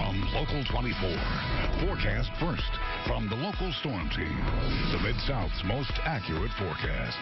from Local 24. Forecast first from the local storm team. The Mid-South's most accurate forecast.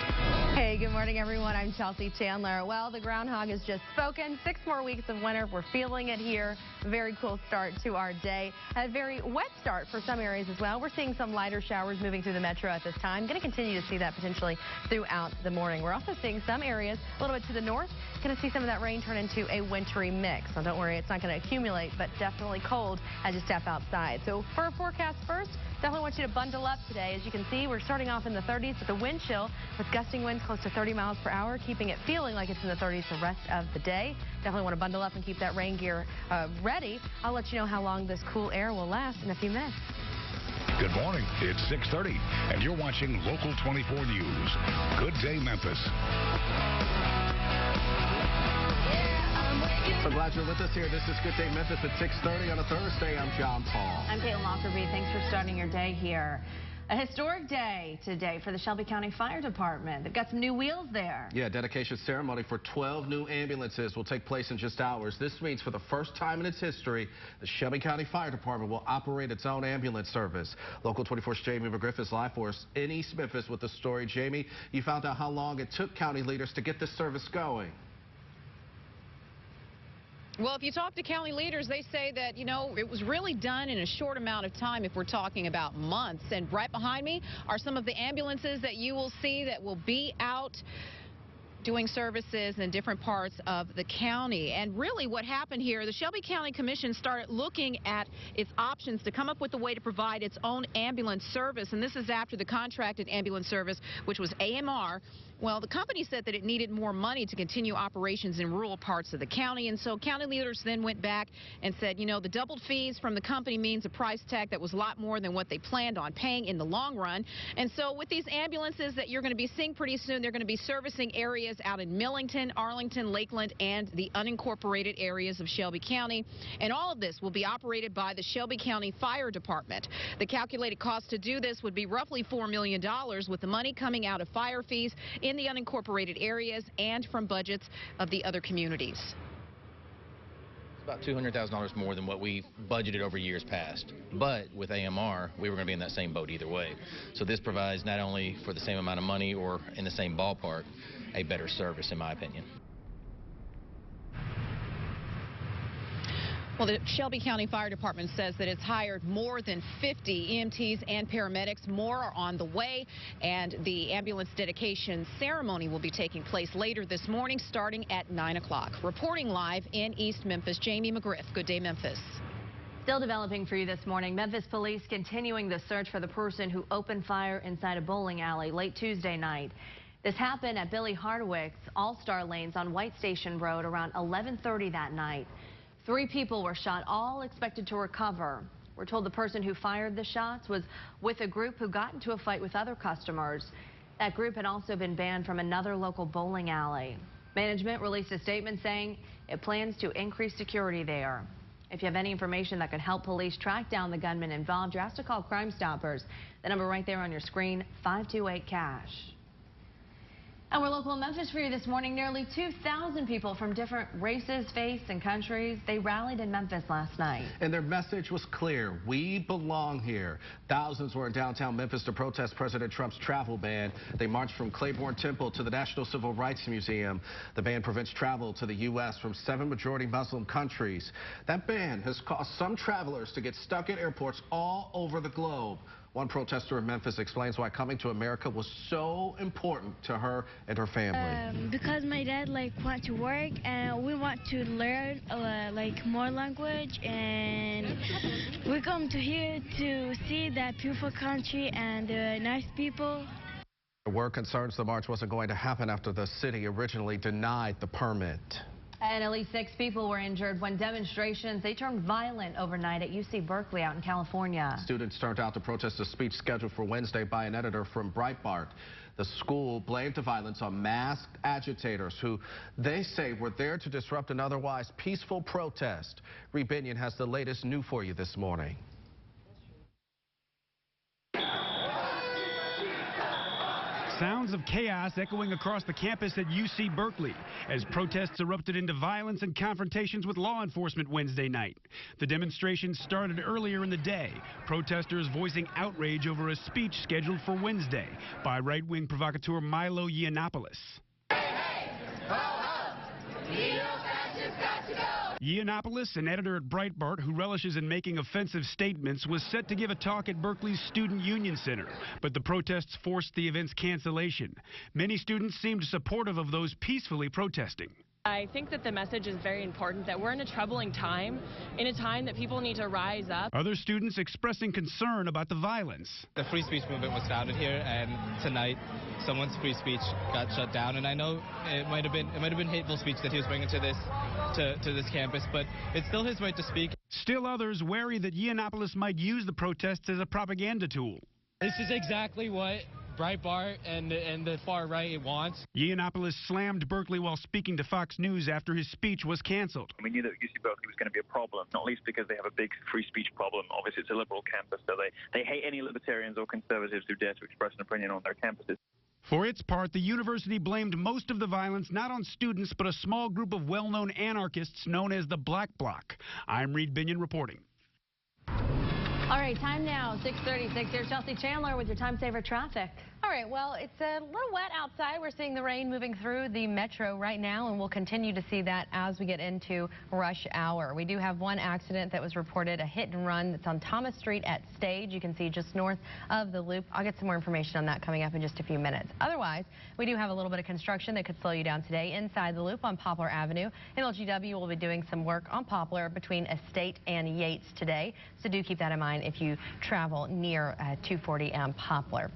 Hey, good morning, everyone. I'm Chelsea Chandler. Well, the groundhog has just spoken. 6 more weeks of winter. We're feeling it here. Very cool start to our day. A very wet start for some areas as well. We're seeing some lighter showers moving through the metro at this time. Going to continue to see that potentially throughout the morning. We're also seeing some areas a little bit to the north. Going to see some of that rain turn into a wintry mix. So don't worry, it's not going to accumulate, but definitely cold as you step outside. So for a forecast first, definitely want you to bundle up today. As you can see, we're starting off in the 30s with a wind chill with gusting winds close to 30 miles per hour, keeping it feeling like it's in the 30s the rest of the day. Definitely want to bundle up and keep that rain gear ready. I'll let you know how long this cool air will last in a few minutes. Good morning. It's 6:30, and you're watching Local 24 News. Good day, Memphis. So glad you're with us here. This is Good Day Memphis at 6:30 on a Thursday. I'm John Paul. I'm Caitlin Lockerbie. Thanks for starting your day here. A historic day today for the Shelby County Fire Department. They've got some new wheels there. Yeah, dedication ceremony for 12 new ambulances will take place in just hours. This means for the first time in its history, the Shelby County Fire Department will operate its own ambulance service. Local 24's Jamie McGriff is live for us in East Memphis with the story. Jamie, you found out how long it took county leaders to get this service going. Well, if you talk to county leaders, they say that, you know, it was really done in a short amount of time if we're talking about months. And right behind me are some of the ambulances that you will see that will be out doing services in different parts of the county. And really what happened here, the Shelby County Commission started looking at its options to come up with a way to provide its own ambulance service. And this is after the contracted ambulance service, which was AMR. Well, the company said that it needed more money to continue operations in rural parts of the county. And so county leaders then went back and said, you know, the doubled fees from the company means a price tag that was a lot more than what they planned on paying in the long run. And so with these ambulances that you're going to be seeing pretty soon, they're going to be servicing areas out in Millington, Arlington, Lakeland, and the unincorporated areas of Shelby County. And all of this will be operated by the Shelby County Fire Department. The calculated cost to do this would be roughly $4 million, with the money coming out of fire fees in the unincorporated areas and from budgets of the other communities. It's about $200,000 more than what we budgeted over years past. But with AMR, we were going to be in that same boat either way. So this provides not only for the same amount of money or in the same ballpark, a better service, in my opinion. Well, the Shelby County Fire Department says that it's hired more than 50 EMTs and paramedics. More are on the way, and the ambulance dedication ceremony will be taking place later this morning, starting at 9 o'clock. Reporting live in East Memphis, Jamie McGriff. Good Day Memphis. Still developing for you this morning. Memphis police continuing the search for the person who opened fire inside a bowling alley late Tuesday night. This happened at Billy Hardwick's All-Star Lanes on White Station Road around 11:30 that night. 3 people were shot, all expected to recover. We're told the person who fired the shots was with a group who got into a fight with other customers. That group had also been banned from another local bowling alley. Management released a statement saying it plans to increase security there. If you have any information that could help police track down the gunman involved, you're asked to call Crime Stoppers. The number right there on your screen, 528-CASH. And we're local in Memphis for you this morning. Nearly 2,000 people from different races, faiths, and countries, they rallied in Memphis last night. And their message was clear. We belong here. Thousands were in downtown Memphis to protest President Trump's travel ban. They marched from Claiborne Temple to the National Civil Rights Museum. The ban prevents travel to the U.S. from 7 majority Muslim countries. That ban has caused some travelers to get stuck at airports all over the globe. One protester in Memphis explains why coming to America was so important to her and her family. Because my dad want to work and we want to learn more language, and we come to here to see that beautiful country and nice people. There were concerns the march wasn't going to happen after the city originally denied the permit. And at least 6 people were injured when demonstrations, they turned violent overnight at UC Berkeley out in California. Students turned out to protest a speech scheduled for Wednesday by an editor from Breitbart. The school blamed the violence on masked agitators who they say were there to disrupt an otherwise peaceful protest. Reed Binion has the latest new for you this morning. Sounds of chaos echoing across the campus at UC Berkeley as protests erupted into violence and confrontations with law enforcement Wednesday night. The demonstration started earlier in the day, protesters voicing outrage over a speech scheduled for Wednesday by right-wing provocateur Milo Yiannopoulos. Yiannopoulos, an editor at Breitbart who relishes in making offensive statements, was set to give a talk at Berkeley's Student Union Center, but the protests forced the event's cancellation. Many students seemed supportive of those peacefully protesting. I think that the message is very important, that we're in a troubling time, in a time that people need to rise up. Other students expressing concern about the violence. The free speech movement was founded here, and tonight someone's free speech got shut down. And I know it might have been hateful speech that he was bringing to this campus, but it's still his right to speak. Still others wary that Yiannopoulos might use the protests as a propaganda tool. This is exactly what Breitbart and the far right wants. Yiannopoulos slammed Berkeley while speaking to Fox News after his speech was canceled. We knew that UC Berkeley was going to be a problem, not least because they have a big free speech problem. Obviously, it's a liberal campus, so they hate any libertarians or conservatives who dare to express an opinion on their campuses. For its part, the university blamed most of the violence not on students, but a small group of well-known anarchists known as the Black Bloc. I'm Reed Binion reporting. All right, time now, 6:36. Here's Chelsea Chandler with your time saver traffic. All right, well, it's a little wet outside. We're seeing the rain moving through the metro right now, and we'll continue to see that as we get into rush hour. We do have one accident that was reported, a hit and run that's on Thomas Street at Stage. You can see just north of the loop. I'll get some more information on that coming up in just a few minutes. Otherwise, we do have a little bit of construction that could slow you down today inside the loop on Poplar Avenue. MLGW will be doing some work on Poplar between Estate and Yates today, so do keep that in mind if you travel near 240 and Poplar.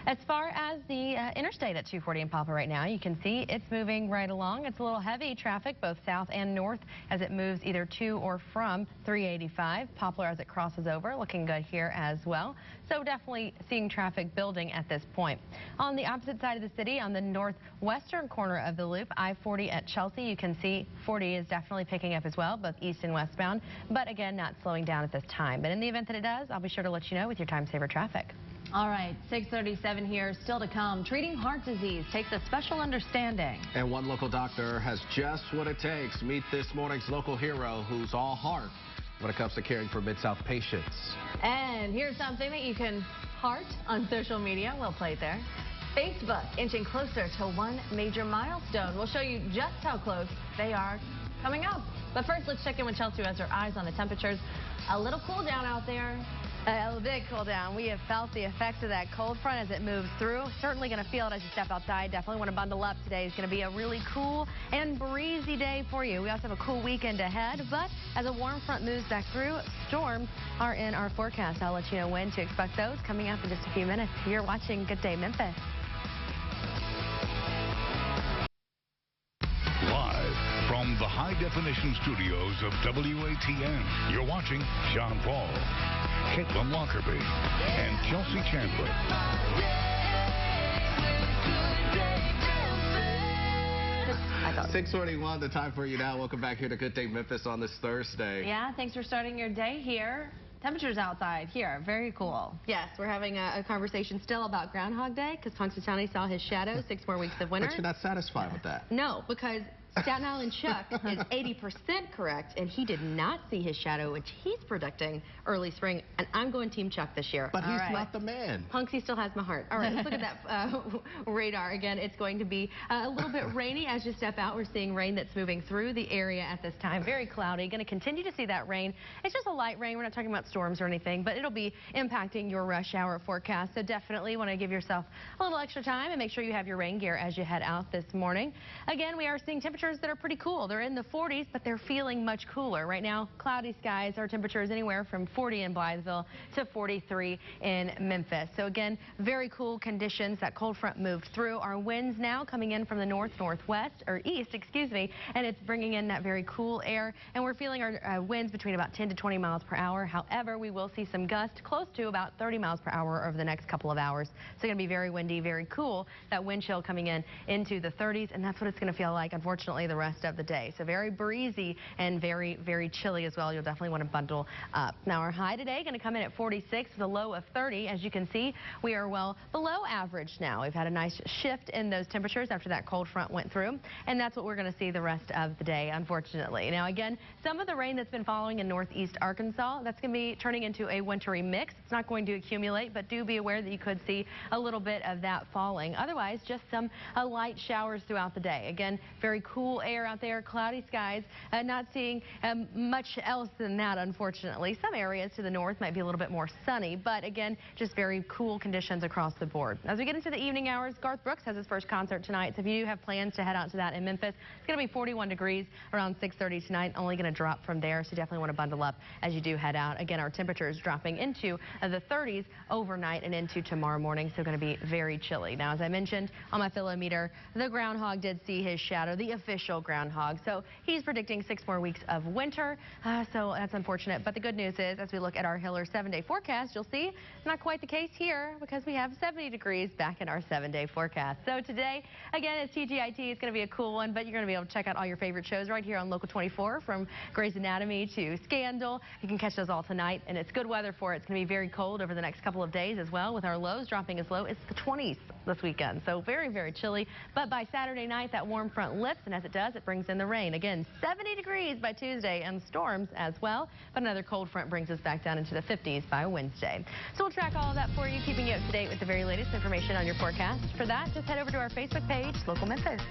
As far as the interstate at 240 and Poplar right now, you can see it's moving right along. It's a little heavy traffic both south and north as it moves either to or from 385. Poplar as it crosses over, looking good here as well. So definitely seeing traffic building at this point. On the opposite side of the city, on the northwestern corner of the loop, I-40 at Chelsea, you can see 40 is definitely picking up as well, both east and westbound, but again, not slowing down at this time. But in the event that it does, I'll be sure to let you know with your time saver traffic. All right, 6:37 here, still to come. Treating heart disease takes a special understanding. And one local doctor has just what it takes. Meet this morning's local hero who's all heart when it comes to caring for Mid-South patients. And here's something that you can heart on social media. We'll play it there. Facebook inching closer to one major milestone. We'll show you just how close they are coming up. But first, let's check in with Chelsea who has her eyes on the temperatures. A little cool down out there. A big cool down. We have felt the effects of that cold front as it moves through. Certainly going to feel it as you step outside. Definitely want to bundle up. Today is going to be a really cool and breezy day for you. We also have a cool weekend ahead, but as a warm front moves back through, storms are in our forecast. I'll let you know when to expect those coming up in just a few minutes. You're watching Good Day Memphis. Live from the high-definition studios of WATN, you're watching John Paul, Caitlin Lockerbie, and Chelsea Chandler. 6:41, the time for you now. Welcome back here to Good Day Memphis on this Thursday. Yeah, thanks for starting your day here. Temperatures outside here, very cool. Yes, we're having a conversation still about Groundhog Day because Punxsutawney saw his shadow, 6 more weeks of winter. But you're not satisfied with that. No, because Staten Island Chuck is 80% correct, and he did not see his shadow, which he's predicting early spring, and I'm going Team Chuck this year. But he's not the man. Punxsy still has my heart. All right, let's look at that radar. Again, it's going to be a little bit rainy as you step out. We're seeing rain that's moving through the area at this time. Very cloudy. Going to continue to see that rain. It's just a light rain. We're not talking about storms or anything, but it'll be impacting your rush hour forecast. So definitely want to give yourself a little extra time and make sure you have your rain gear as you head out this morning. Again, we are seeing temperatures that are pretty cool. They're in the 40s, but they're feeling much cooler. Right now, cloudy skies. Our temperature is anywhere from 40 in Blytheville to 43 in Memphis. So again, very cool conditions. That cold front moved through. Our winds now coming in from the northwest, or east, excuse me, and it's bringing in that very cool air. And we're feeling our winds between about 10 to 20 miles per hour. However, we will see some gusts close to about 30 miles per hour over the next couple of hours. So it's going to be very windy, very cool. That wind chill coming in into the 30s, and that's what it's going to feel like, unfortunately, unfortunately, the rest of the day. So very breezy and very, very chilly as well. You'll definitely want to bundle up. Now, our high today going to come in at 46 with a low of 30. As you can see, we are well below average now. We've had a nice shift in those temperatures after that cold front went through, and that's what we're going to see the rest of the day, unfortunately. Now, again, some of the rain that's been falling in northeast Arkansas, that's going to be turning into a wintry mix. It's not going to accumulate, but do be aware that you could see a little bit of that falling. Otherwise, just some light showers throughout the day. Again, very cool air out there, cloudy skies, not seeing much else than that, unfortunately. Some areas to the north might be a little bit more sunny, but again, just very cool conditions across the board. As we get into the evening hours, Garth Brooks has his first concert tonight, so if you have plans to head out to that in Memphis, it's going to be 41 degrees around 6:30 tonight, only going to drop from there, so definitely want to bundle up as you do head out. Again, our temperatures dropping into the 30s overnight and into tomorrow morning, so going to be very chilly. Now, as I mentioned on my philometer, the groundhog did see his shadow, the official groundhog, so he's predicting 6 more weeks of winter, so that's unfortunate. But the good news is, as we look at our Hiller 7-day forecast, you'll see it's not quite the case here because we have 70 degrees back in our 7-day forecast. So today, again, it's TGIT. It's going to be a cool one, but you're going to be able to check out all your favorite shows right here on Local 24, from Grey's Anatomy to Scandal. You can catch those all tonight, and it's good weather for it. It's going to be very cold over the next couple of days as well, with our lows dropping as low as the 20s this weekend. So very, very chilly. But by Saturday night, that warm front lifts, and as it does, it brings in the rain. Again, 70 degrees by Tuesday, and storms as well. But another cold front brings us back down into the 50s by Wednesday. So we'll track all of that for you, keeping you up to date with the very latest information on your forecast. For that, just head over to our Facebook page, Local Memphis.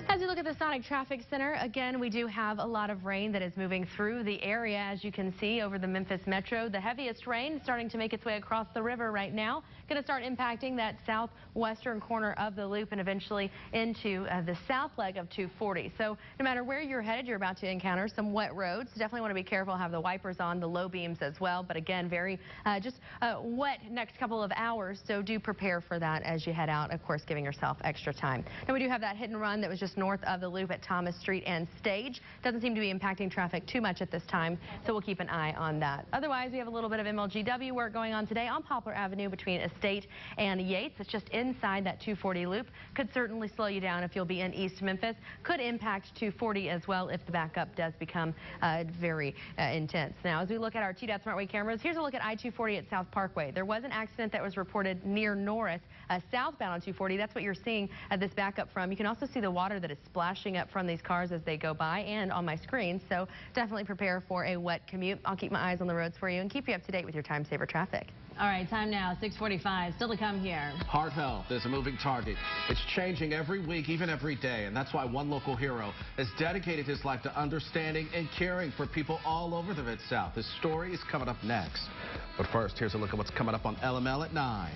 As we look at the Sonic Traffic Center, again, we do have a lot of rain that is moving through the area, as you can see, over the Memphis metro. The heaviest rain starting to make its way across the river right now. Going to start impacting that southwestern corner of the loop and eventually into the south leg of 240. So no matter where you're headed, you're about to encounter some wet roads. Definitely want to be careful, have the wipers on, the low beams as well. But again, very wet next couple of hours. So do prepare for that as you head out, of course, giving yourself extra time. Now, we do have that hit and run that was just north of the loop at Thomas Street and Stage. Doesn't seem to be impacting traffic too much at this time, so we'll keep an eye on that. Otherwise, we have a little bit of MLGW work going on today on Poplar Avenue between Estate and Yates. It's just inside that 240 loop. Could certainly slow you down if you'll be in East Memphis. Could impact 240 as well if the backup does become very intense. Now, as we look at our TDOT SmartWay cameras, here's a look at I-240 at South Parkway. There was an accident that was reported near Norris, southbound on 240. That's what you're seeing this backup from. You can also see the water that is splashing up from these cars as they go by and on my screen, so definitely prepare for a wet commute. I'll keep my eyes on the roads for you and keep you up to date with your time saver traffic. All right, time now, 6:45. Still to come here. Heart health is a moving target. It's changing every week, even every day, and that's why one local hero has dedicated his life to understanding and caring for people all over the Mid-South. His story is coming up next. But first, here's a look at what's coming up on LML at 9.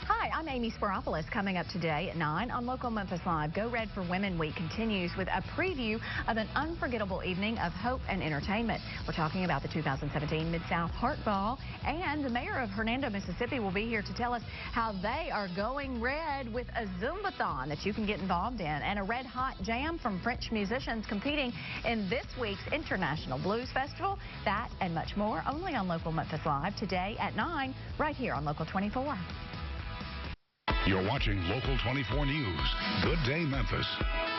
Hi, I'm Amy Spiropoulos. Coming up today at 9 on Local Memphis Live, Go Red for Women Week continues with a preview of an unforgettable evening of hope and entertainment. We're talking about the 2017 Mid-South Heart Ball, and the mayor of Hernando, Mississippi will be here to tell us how they are going red with a Zumbathon that you can get involved in, and a red hot jam from French musicians competing in this week's International Blues Festival. That and much more only on Local Memphis Live today at 9 right here on Local 24. You're watching Local 24 News. Good day, Memphis.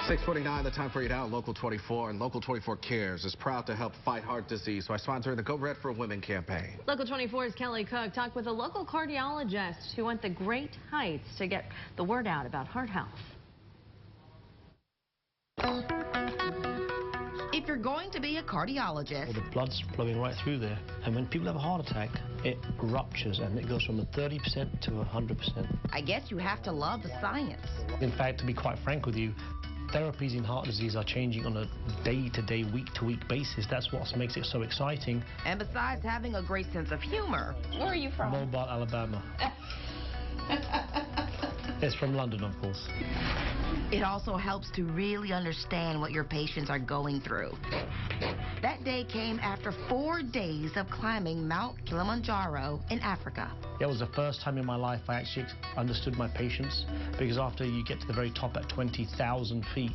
6:49, the time for you now on Local 24, and Local 24 Cares is proud to help fight heart disease by sponsoring the Go Red for Women campaign. Local 24's Kelly Cook talked with a local cardiologist who went the great heights to get the word out about heart health. If you're going to be a cardiologist... Well, the blood's flowing right through there. And when people have a heart attack, it ruptures and it goes from a 30% to 100%. I guess you have to love the science. In fact, to be quite frank with you, therapies in heart disease are changing on a day-to-day, week-to-week basis. That's what makes it so exciting. And besides having a great sense of humor... Where are you from? Mobile, Alabama. It's from London, of course. It also helps to really understand what your patients are going through. That day came after 4 days of climbing Mount Kilimanjaro in Africa. It was the first time in my life I actually understood my patients, because after you get to the very top at 20,000 feet,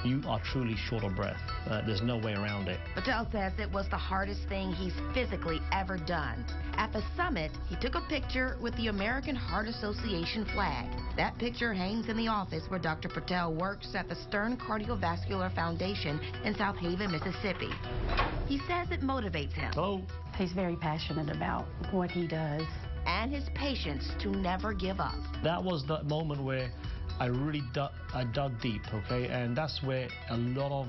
you are truly short of breath. There's no way around it. Patel says it was the hardest thing he's physically ever done. At the summit, he took a picture with the American Heart Association flag. That picture hangs in the office where Dr. Patel works at the Stern Cardiovascular Foundation in South Haven, Mississippi. He says it motivates him. He's very passionate about what he does. And his patience to never give up. That was the moment where I really dug deep, okay? And that's where a lot of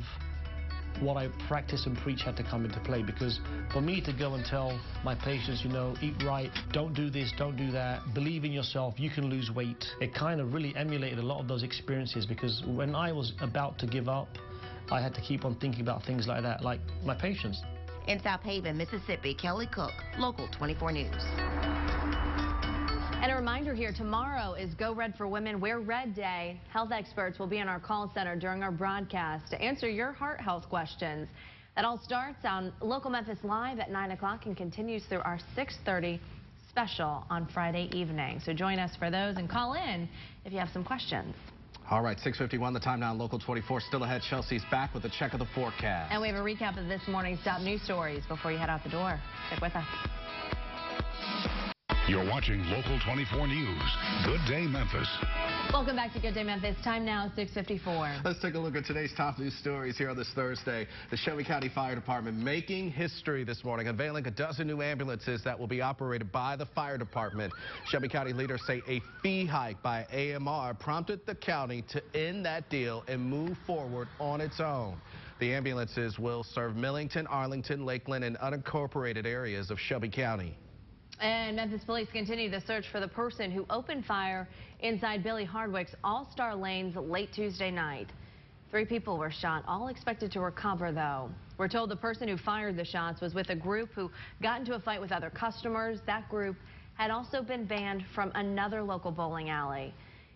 what I practice and preach had to come into play, because for me to go and tell my patients, you know, eat right, don't do this, don't do that, believe in yourself, you can lose weight, it kind of really emulated a lot of those experiences, because when I was about to give up, I had to keep on thinking about things like that, like my patients. In South Haven, Mississippi, Kelly Cook, Local 24 News. And a reminder here, tomorrow is Go Red for Women Wear Red Day. Health experts will be in our call center during our broadcast to answer your heart health questions. That all starts on Local Memphis Live at 9 o'clock and continues through our 6:30 special on Friday evening. So join us for those and call in if you have some questions. All right, 6:51, the time now on Local 24. Still ahead, Chelsea's back with a check of the forecast. And we have a recap of this morning's top news stories before you head out the door. Stick with us. You're watching Local 24 News. Good Day Memphis. Welcome back to Good Day Memphis. Time now 6:54. Let's take a look at today's top news stories here on this Thursday. The Shelby County Fire Department making history this morning, unveiling a dozen new ambulances that will be operated by the fire department. Shelby County leaders say a fee hike by AMR prompted the county to end that deal and move forward on its own. The ambulances will serve Millington, Arlington, Lakeland, and unincorporated areas of Shelby County. And Memphis police continue the search for the person who opened fire inside Billy Hardwick's All-Star Lanes late Tuesday night. 3 people were shot, all expected to recover, though. We're told the person who fired the shots was with a group who got into a fight with other customers. That group had also been banned from another local bowling alley.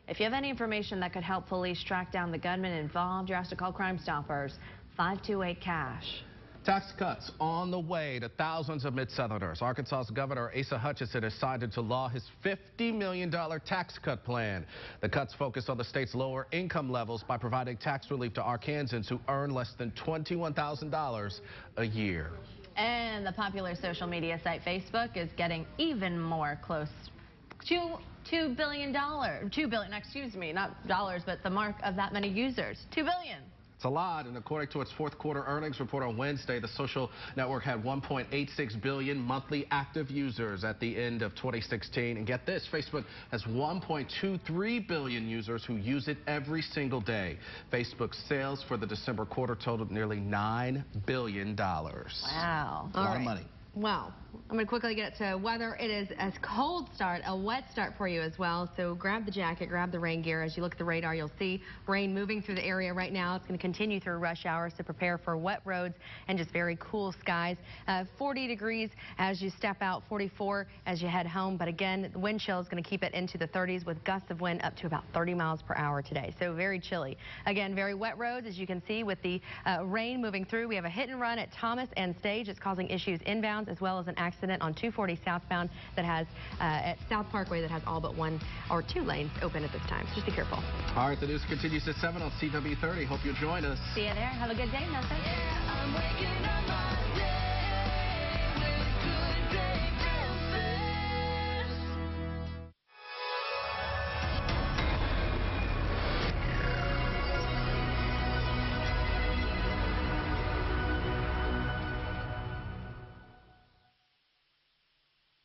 If you have any information that could help police track down the gunman involved, you're asked to call Crime Stoppers 528-CASH. Tax cuts on the way to thousands of Mid-Southerners. Arkansas's Governor Asa Hutchinson has signed into law his $50 million tax cut plan. The cuts focus on the state's lower income levels by providing tax relief to Arkansans who earn less than $21,000 a year. And the popular social media site Facebook is getting even more close to $2 billion. $2 billion, excuse me, not dollars, but the mark of that many users. $2 billion. It's a lot, and according to its fourth quarter earnings report on Wednesday, the social network had 1.86 billion monthly active users at the end of 2016. And get this, Facebook has 1.23 billion users who use it every single day. Facebook's sales for the December quarter totaled nearly $9 billion. Wow. A lot of money. Well, I'm going to quickly get to weather. It is a cold start, a wet start for you as well. So grab the jacket, grab the rain gear. As you look at the radar, you'll see rain moving through the area right now. It's going to continue through rush hours to prepare for wet roads and just very cool skies. 40 degrees as you step out, 44 as you head home. But again, the wind chill is going to keep it into the 30s with gusts of wind up to about 30 miles per hour today. So very chilly. Again, very wet roads, as you can see, with the rain moving through. We have a hit and run at Thomas and Stage. It's causing issues inbound, as well as an accident on 240 southbound that has at South Parkway that has all but 1 or 2 lanes open at this time. So just be careful. All right, the news continues at 7 on CW30. Hope you'll join us. See you there. Have a good day, Memphis. Yeah, I'm waking up.